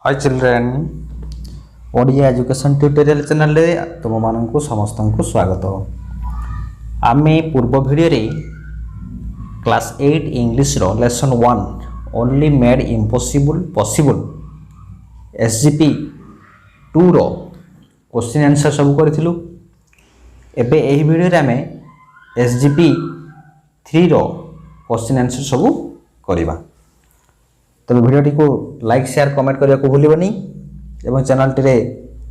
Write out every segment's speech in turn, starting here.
हाय children Odia education tutorial channel रे तुम मानक समस्त को स्वागत। आमे पूर्व वीडियो रे क्लास 8 इंग्लिश रो lesson 1 only made impossible possible SGP 2 रो क्वेश्चन आंसर सब करथिलु। एबे एही वीडियो रे आमे एसजीपी 3 रो क्वेश्चन आंसर सब करिबा। तेज भिडियोटी को लाइक शेयर कमेंट करने को भूलबनी एवं चैनल टी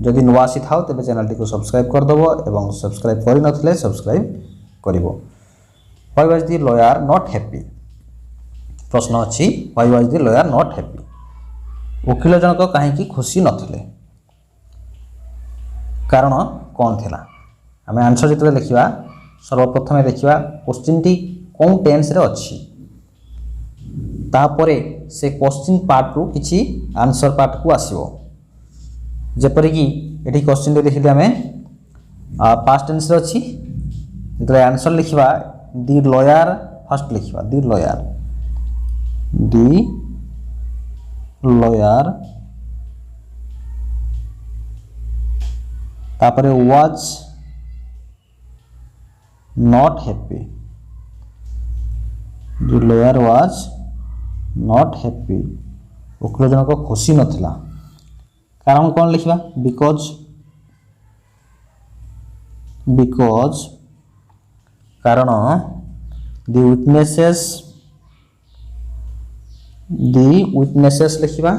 जदि नुआ आसी था तेज चैनल टी को सब्सक्राइब करदेव और सब्सक्राइब कर नथिले सब्सक्राइब करिवो। Why was the lawyer not happy. प्रश्न अच्छी why was the lawyer not happy. वकील जनक कहीं खुशी नथिले कारण कौन थिला। आम आंसर जो लिखा सर्वप्रथम देखा क्वेश्चन टी कौन टेन्स रे अच्छी तापरे से क्वेश्चन पार्ट रु किछि आंसर पार्ट को आसीबो। जेपरि कि एठी क्वेश्चन लिखिले आमे पास्ट टेंस रे अछि जेतले आंसर लिखिबा दी लॉयर फर्स्ट लिखिबा दी लॉयर तापरे was not happy the lawyer was not happy. वकील जनक खुशी नथिला कारण कौन लिखा बिकॉज कारण दी विटनेसेस लिखा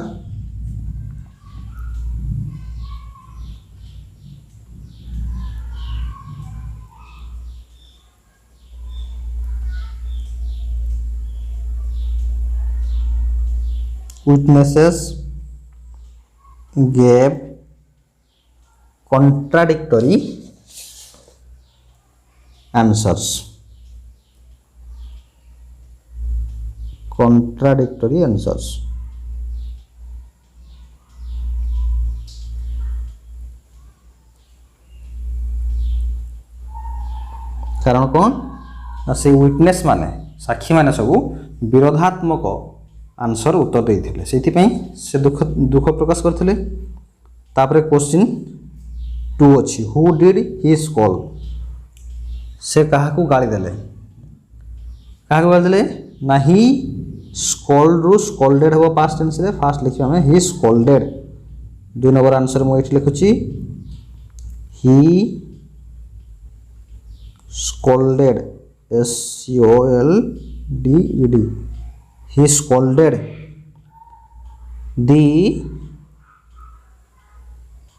witnesses gave contradictory answers कारण कौन से विटनेस माने साक्षी माने सब विरोधात्मक आंसर उत्तर देते से दुख प्रकाश करते। तापरे क्वेश्चन 2 अच्छी हु डिड ही स्कॉल से कहा को गाली देले ना ही स्कॉल्ड रु स्कॉल्डेड हम पास्ट टेंस रे फास्ट लिखा हमें ही स्कॉल्डेड। 2 नंबर आंसर मुझे लिखुची ही scolded SCOLDED he scolded the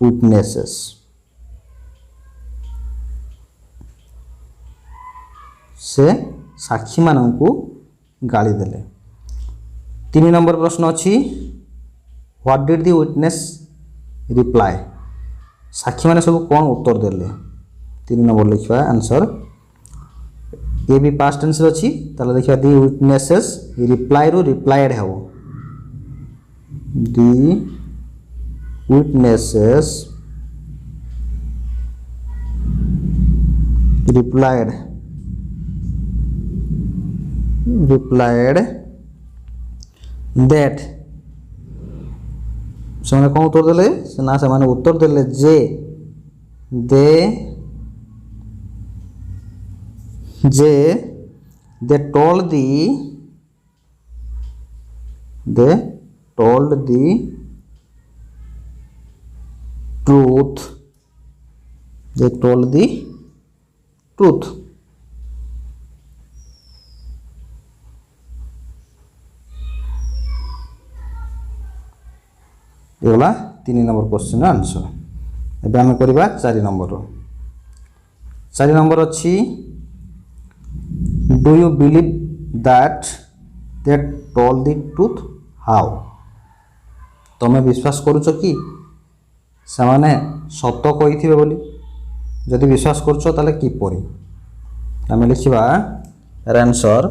witnesses। से साक्षी मानन को गाली देले। 3 नंबर प्रश्न अच्छी what did the witness reply साक्षी माने सब कौन उत्तर देले। 3 नंबर लिखा आंसर ये भी पास्ट टेंस अच्छी ताले देखिए दी विटनेसेस रिप्लाई रु रिप्लाइड है दी विटनेसेस रिप्लाइड दैट से कौन उत्तर देले ना से माने उत्तर देले जे they told the truth ये वाला 3 नंबर क्वेश्चन आंसर। एबे आमे करबा 4 नंबर अच्छी Do you believe that they told the truth? How? तुम्हें विश्वास करुच कि से सत कही बोली जदि विश्वास करुच ताले किपरि आम लिखा answer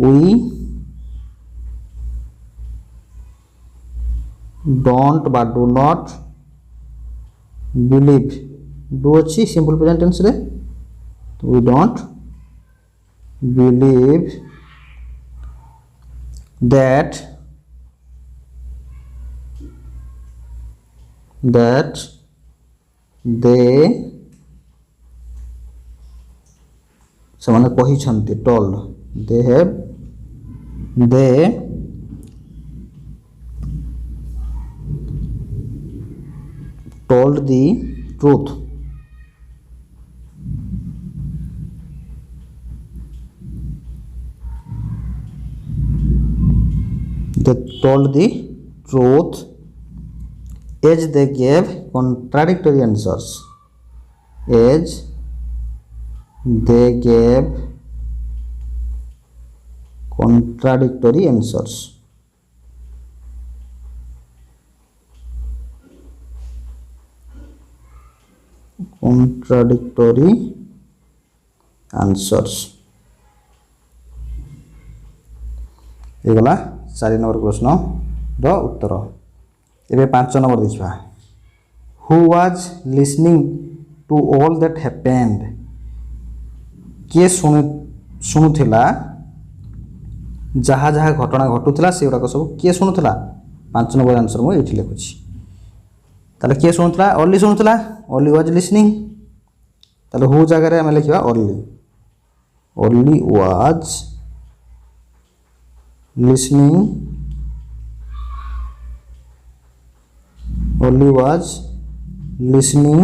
we don't but do not believe do अच्छी सिंपल प्रेजेंट टेंस रे we don't believe that that they ସେମାନେ କହିଛନ୍ତି told they told the truth they told the truth as they gave contradictory answers as they gave contradictory answers ଏଗଲା 4 number प्रश्न ର ଉତ୍ତର। ଏବେ 5 number ଦେଖିବା who was listening to all that happened କିଏ ଶୁଣୁଥିଲା ଯାହା ଯାହା ଘଟଣା ଘଟୁଥିଲା ସେଗୁଡ଼ାକ ସବୁ କିଏ ଶୁଣୁଥିଲା 5 नंबर आंसर ମୁଁ ଏଇଠି ଲେଖୁଛି ତାହେଲେ କିଏ ଶୁଣୁଥିଲା only ଶୁଣୁଥିଲା only was listening ତାହେଲେ who ଜାଗାରେ ଆମେ ଲେଖିବା only was listening only was listening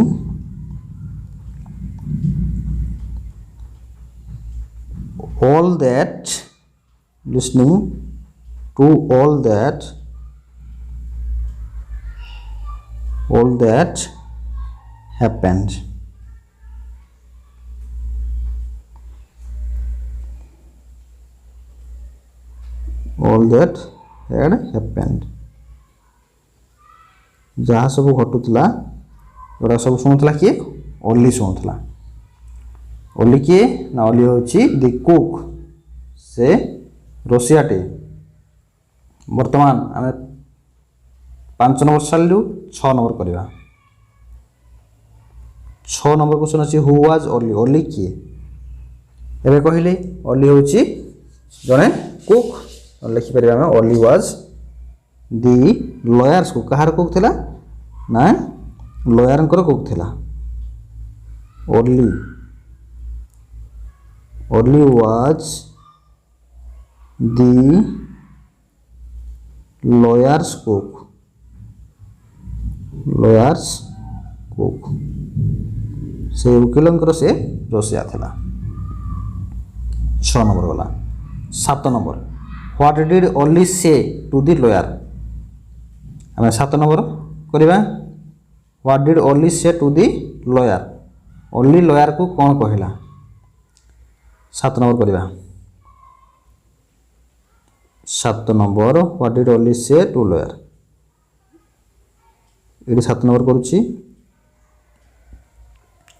all that listening to all that happened all that had happened जहाँ सब घटुला एटा सब शुणुला किए ओली शुणुला ओली किए ना ओली होची दी कुक से रोसियाटे वर्तमान आम 5 नंबर सारू 6 नंबर करवा 6 नंबर क्वेश्चन अच्छी हु वाज ओली ओली किए एबे कहले ओली होची जने कुक लिखिपर आम ओली वाज दी लॉयर्स को कहार कुक थिला ना लॉयर कुक थिला ओली वाज दी लॉयर्स कुक से वकिलंकर से रोसिया थिला 6 नंबर वाला 7 number what did Ollie say to the lawyer आम 7 नंबर करवा what did Ollie say to the lawyer Ollie lawyer को कौन कहला 7 नंबर करवा 7 number what did Ollie say to lawyer ये 7 नंबर करुच्ची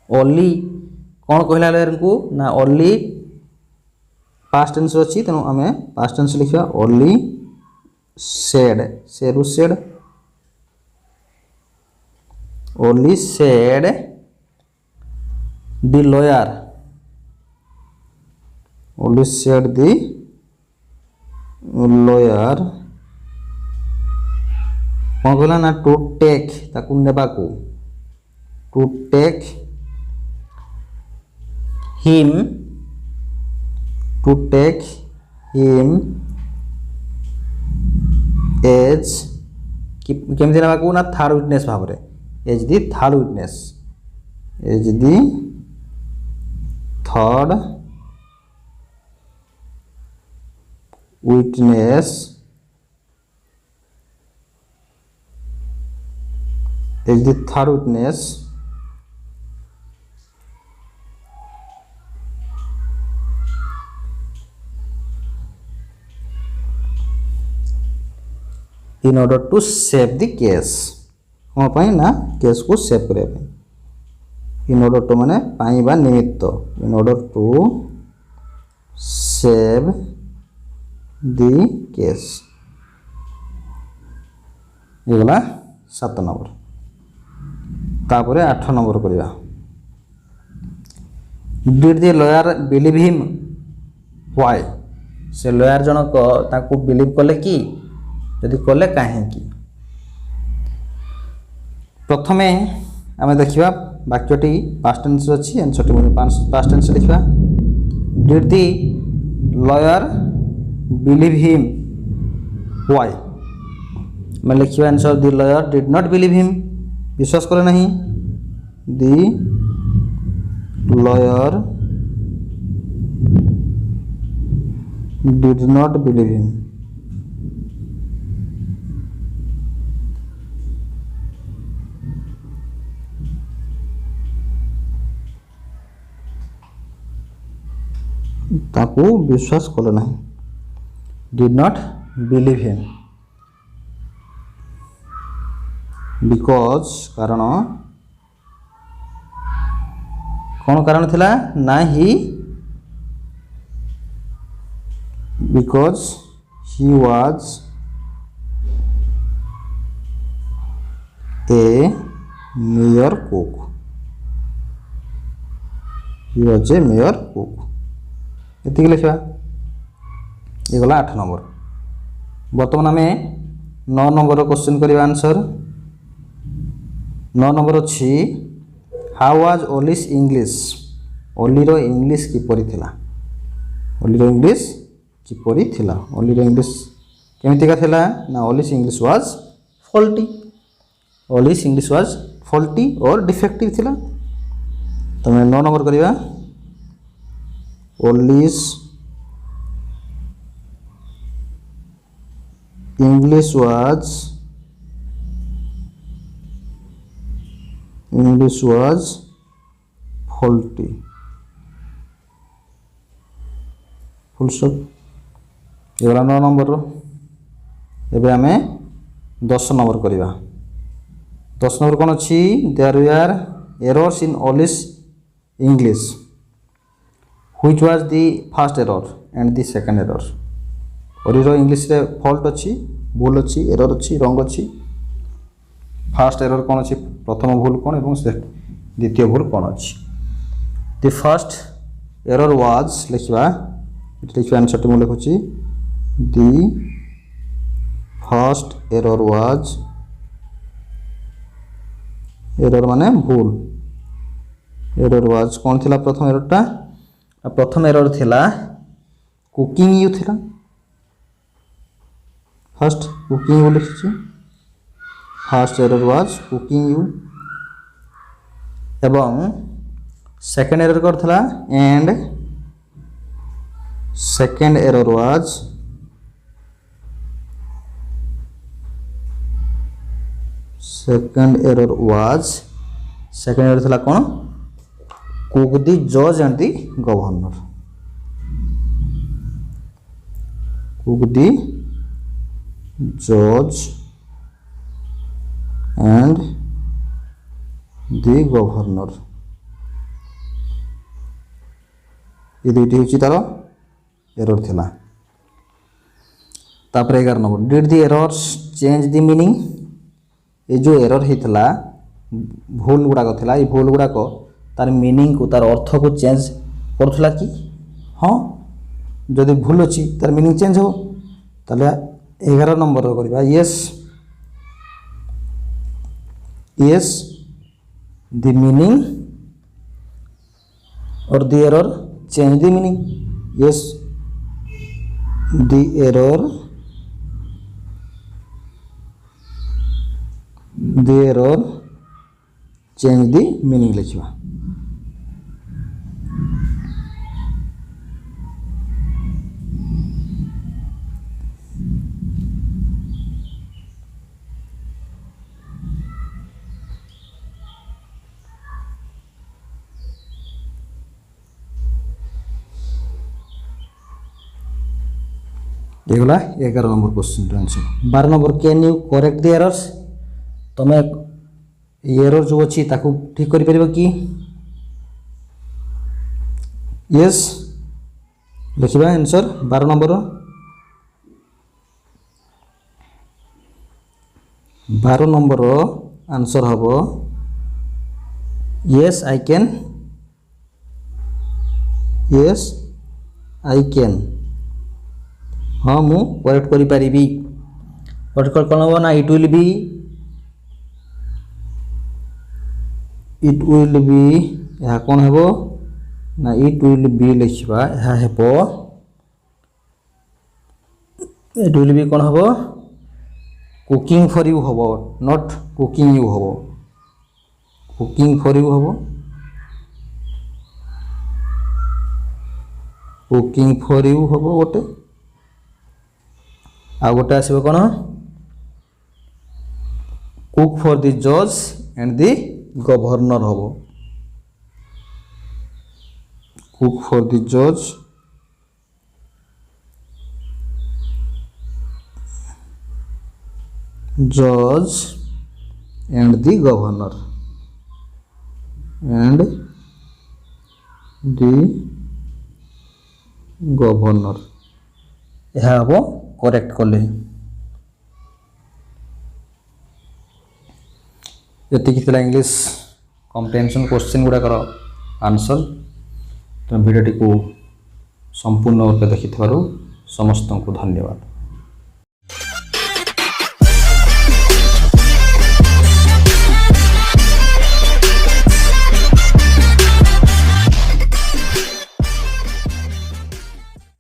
ओली कौन कहला लॉयर को ना ओली पास्ट टेंस अच्छी तेणु आम पास्ट टेंस लिखा Ollie said Ollie said the lawyer Ollie said the lawyer कौन कहला ना टू टेक ताकू नेबाकू टू टेक हिम एज केमती नेबाकू ना थर्ड विटनेस भाव में as the third witness in order to save the case कौन पाई ना केस को सेव करने in order to माने पाई बा निमित्त in order to save the case ये गला 7 नंबर तापरे 8 नंबर करवा did the lawyer believe him why से लॉयर जनक ताकू बिलीव कले कि यदि कले कहीं प्रथमे आम देखा वाक्यटी पास्ट टेंस अच्छी आंसर पास्ट टेंस लिखा did the lawyer believe him why मैं लिखा answer the lawyer did not believe him विश्वास करे नहीं the lawyer did not believe him ताकू विश्वास कले नहीं did not believe him because कारण कौन कारण थिला ना ही because he was a mere cook he was a mere cook ये लिखा ये गला 8 नंबर बर्तमान आम 9 नंबर क्वेश्चन करवा आंसर 9 नंबर अच्छी हाउ वाज ओलिस इंग्लिश ओलीर इंग्लिश किपरि थिला ओलीर इंग्लिश किपरि थिला ओलीर इंग्लिश केमितिका थिला ना Oli's English was faulty Oli's English was faulty और डिफेक्टिव थिला तो मैं 9 नंबर करवा Oli's English was faulty full stop ये 9 नंबर एबे आमे 10 नंबर करवा 10 नंबर कौन अच्छी there were errors in Oli's English which was the first error and the second error ओलीर इंग्लिश रे फॉल्ट अच्छी भूल अच्छी एरर अच्छी रंग अच्छी फर्स्ट एरर कौन अच्छी प्रथम भूल कौन एवं द्वितीय भूल कौन अच्छी दी फर्स्ट एरर वाज लिखा आंसर मुझे लिखुची the first error was error माने भूल एरर वाज कौन थिला प्रथम एररटा प्रथम एरर थिला कुकिंग यू थिला फर्स्ट कुकिंग यू लिखी first error was cooking you एवं सेकेंड एरर कर थिला and second error was second error थिला कौन कुक दी जज एंड दी गवर्नर कुक दी जज एंड दी गवर्नर ये दुईटी हूँ तार एरर थिला तापर 11 number did the errors change the meaning ये जो एरर होता भूल गुड़ाक थिला ये भूल गुड़ाक तार मीनिंग को तार अर्थ को चेंज करुला कि हाँ जदि भूल अच्छी तार मीनिंग चेंज हो ताले 11 नंबर करवा यस यस द मीनिंग और the error change the meaning yes the error change the meaning लिखा ये गला 11 number question answer 12 number can you correct the errors तुम्हें एरर जो अच्छी ताकू ठीक कर परिबो कि यस लिखिबा आंसर 12 नंबर 12 नंबर आंसर हबो यस आई कैन हाँ मु करेक्ट करि परिबी करेक्ट कौन हम ना it will be it will B यह कौन हेबो ना इट विल बी लिखिबा यह हेबो इट विल बी कौन हेबो कुकिंग फॉर यू हेबो नॉट कुकिंग यू हेबो कुकिंग फॉर यू हेबो कुकिंग फॉर यू हेबो गोटे आ गोटे आसीबो कौन कुक फॉर द जज एंड द गवर्नर हेबो कुक फॉर द जज एंड द गवर्नर यह हम करेक्ट कले ये इंग्लिश कॉम्प्रिहेंशन क्वेश्चन गुड़ाकर आंसर तुम वीडियो को संपूर्ण रूप देखि समस्त को धन्यवाद।